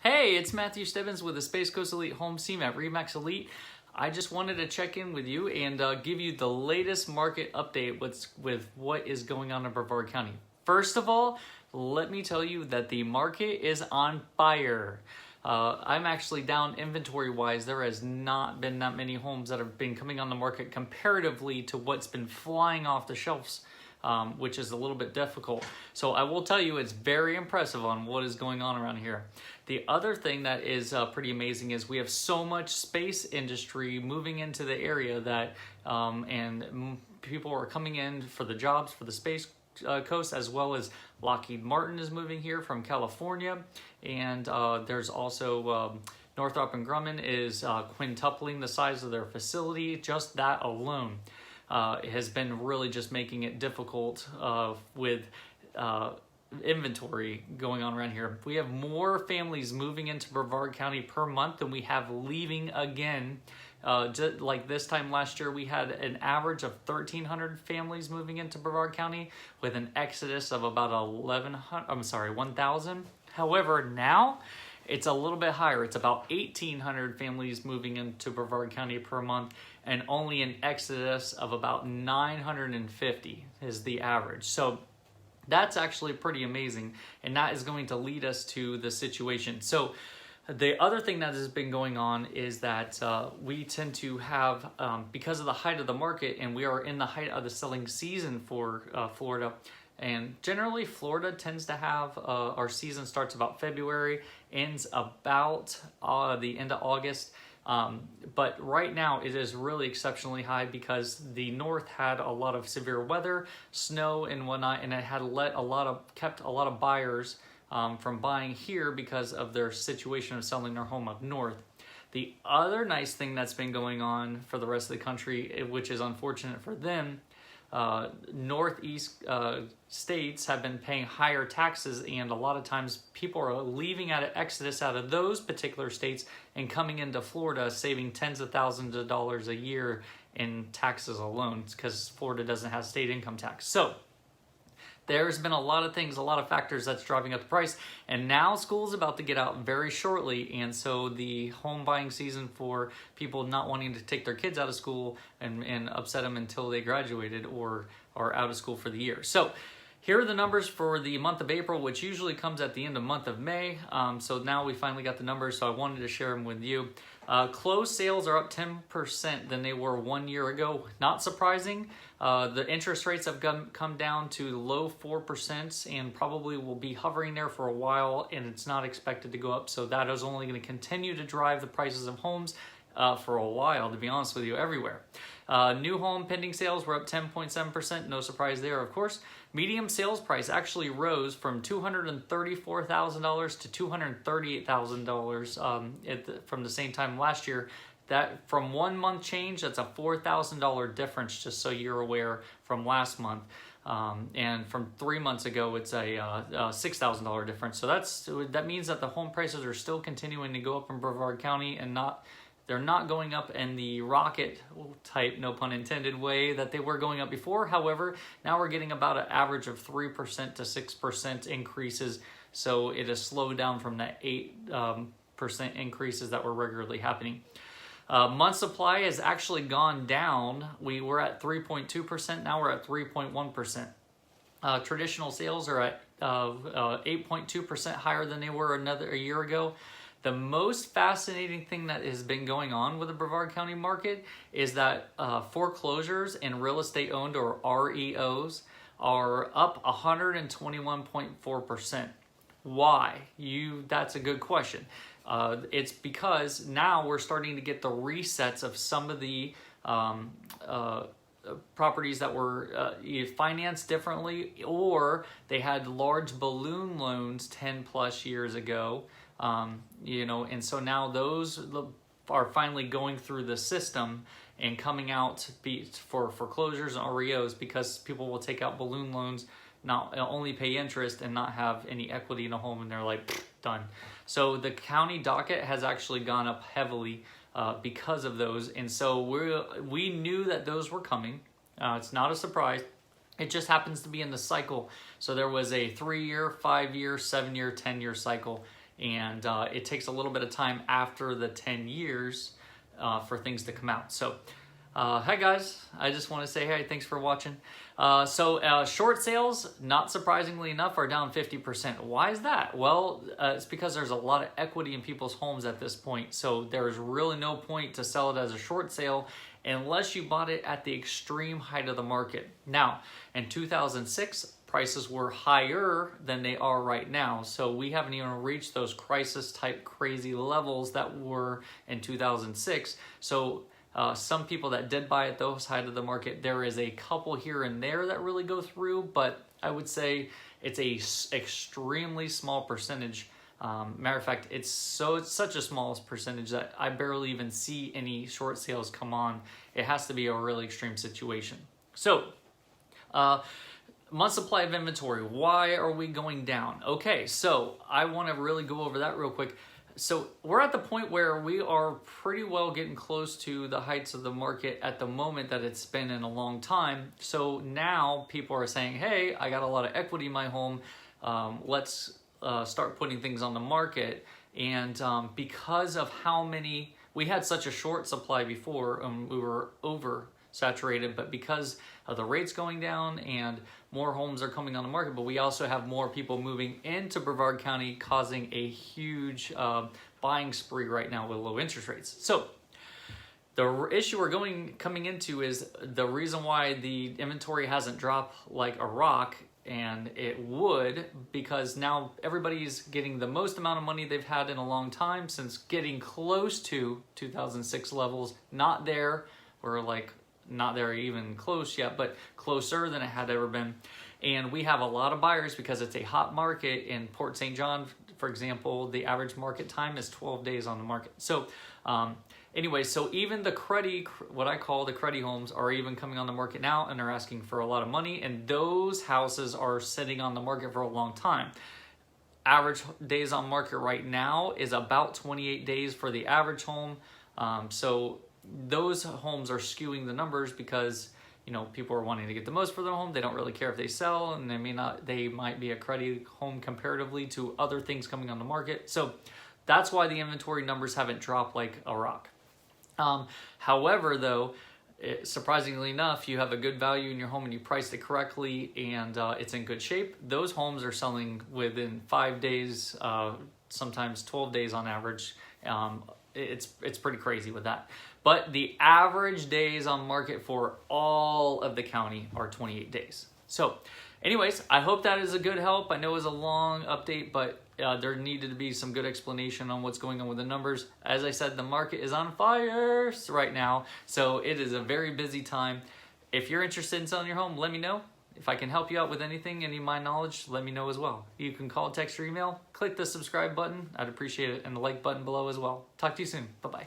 Hey, it's Matthew Stebbins with the Space Coast Elite Home Team at RE/MAX Elite. I just wanted to check in with you and give you the latest market update with what is going on in Brevard County. First of all, let me tell you that the market is on fire. I'm actually down inventory-wise. There has not been that many homes that have been coming on the market comparatively to what's been flying off the shelves. Which is a little bit difficult. So I will tell you it's very impressive on what is going on around here. The other thing that is pretty amazing is we have so much space industry moving into the area that people are coming in for the jobs for the Space Coast, as well as Lockheed Martin is moving here from California, and there's also Northrop and Grumman is quintupling the size of their facility. Just that alone has been really just making it difficult with inventory going on around here. We have more families moving into Brevard County per month than we have leaving again. Just like this time last year, we had an average of 1,300 families moving into Brevard County with an exodus of about 1,000. However, now it's a little bit higher. It's about 1,800 families moving into Brevard County per month, and only an exodus of about 950 is the average. So that's actually pretty amazing, and that is going to lead us to the situation. So the other thing that has been going on is that we tend to have, because of the height of the market, and we are in the height of the selling season for Florida, and generally Florida tends to have, our season starts about February, ends about the end of August. But right now it is really exceptionally high because the north had a lot of severe weather, snow and whatnot, and it had kept a lot of buyers from buying here because of their situation of selling their home up north. The other nice thing that's been going on for the rest of the country, which is unfortunate for them, northeast states have been paying higher taxes, and a lot of times people are leaving out of exodus out of those particular states and coming into Florida, saving tens of thousands of dollars a year in taxes alone because Florida doesn't have state income tax. So there's been a lot of things, a lot of factors that's driving up the price, and now school's about to get out very shortly, and so the home buying season for people not wanting to take their kids out of school and upset them until they graduated or are out of school for the year. So here are the numbers for the month of April, which usually comes at the end of month of May. So now we finally got the numbers, so I wanted to share them with you. Closed sales are up 10% than they were 1 year ago. Not surprising. The interest rates have come down to low 4% and probably will be hovering there for a while, and it's not expected to go up. So that is only going to continue to drive the prices of homes for a while, to be honest with you, everywhere. New home pending sales were up 10.7%. No surprise there, of course. Medium sales price actually rose from $234,000 to $238,000 from the same time last year. That from 1 month change, that's a $4,000 difference, just so you're aware, from last month. And from 3 months ago, it's a $6,000 difference. So that means that the home prices are still continuing to go up in Brevard County, and they're not going up in the rocket type, no pun intended, way that they were going up before. However, now we're getting about an average of 3% to 6% increases. So it has slowed down from the 8% increases that were regularly happening. Month supply has actually gone down. We were at 3.2%, now we're at 3.1%. Traditional sales are at 8.2% higher than they were a year ago. The most fascinating thing that has been going on with the Brevard County market is that foreclosures and real estate owned, or REOs, are up 121.4%. Why? That's a good question. It's because now we're starting to get the resets of some of the properties that were financed differently, or they had large balloon loans 10 plus years ago. And so now those are finally going through the system and coming out for foreclosures and REOs, because people will take out balloon loans, not only pay interest and not have any equity in a home, and they're like, done. So the county docket has actually gone up heavily because of those, and so we knew that those were coming. It's not a surprise. It just happens to be in the cycle. So there was a 3-year, 5-year, 7-year, 10-year cycle. and it takes a little bit of time after the 10 years for things to come out. So hi guys, I just want to say hey, thanks for watching. Short sales, not surprisingly enough, are down 50%. Why is that? Well, it's because there's a lot of equity in people's homes at this point, so there's really no point to sell it as a short sale unless you bought it at the extreme height of the market. Now, in 2006, prices were higher than they are right now, so we haven't even reached those crisis type crazy levels that were in 2006. So some people that did buy at those height of the market, there is a couple here and there that really go through, but I would say it's a extremely small percentage. Matter of fact, it's such a small percentage that I barely even see any short sales come on. It has to be a really extreme situation. So, month supply of inventory, why are we going down? Okay, so I want to really go over that real quick. So we're at the point where we are pretty well getting close to the heights of the market at the moment that it's been in a long time. So now people are saying, hey, I got a lot of equity in my home. Let's start putting things on the market. And because of how many, we had such a short supply before, we were oversaturated, but because of the rates going down and more homes are coming on the market, but we also have more people moving into Brevard County, causing a huge buying spree right now with low interest rates. So the issue we're coming into is the reason why the inventory hasn't dropped like a rock, and it would, because now everybody's getting the most amount of money they've had in a long time, since getting close to 2006 levels. Not there, we're like not there even close yet, but closer than it had ever been. And we have a lot of buyers because it's a hot market. In Port St. John, for example, the average market time is 12 days on the market. So anyway, so even the cruddy, what I call the cruddy homes, are even coming on the market now, and they're asking for a lot of money, and those houses are sitting on the market for a long time. Average days on market right now is about 28 days for the average home. So those homes are skewing the numbers because, you know, people are wanting to get the most for their home. They don't really care if they sell, and they might be a cruddy home comparatively to other things coming on the market. So that's why the inventory numbers haven't dropped like a rock. However, though, surprisingly enough, you have a good value in your home and you priced it correctly, and it's in good shape. Those homes are selling within 5 days, sometimes 12 days on average. It's pretty crazy with that. But the average days on market for all of the county are 28 days. So anyways, I hope that is a good help. I know it was a long update, but there needed to be some good explanation on what's going on with the numbers. As I said, the market is on fire right now, so it is a very busy time. If you're interested in selling your home, let me know. If I can help you out with anything, any of my knowledge, let me know as well. You can call, text, or email. Click the subscribe button. I'd appreciate it. And the like button below as well. Talk to you soon. Bye-bye.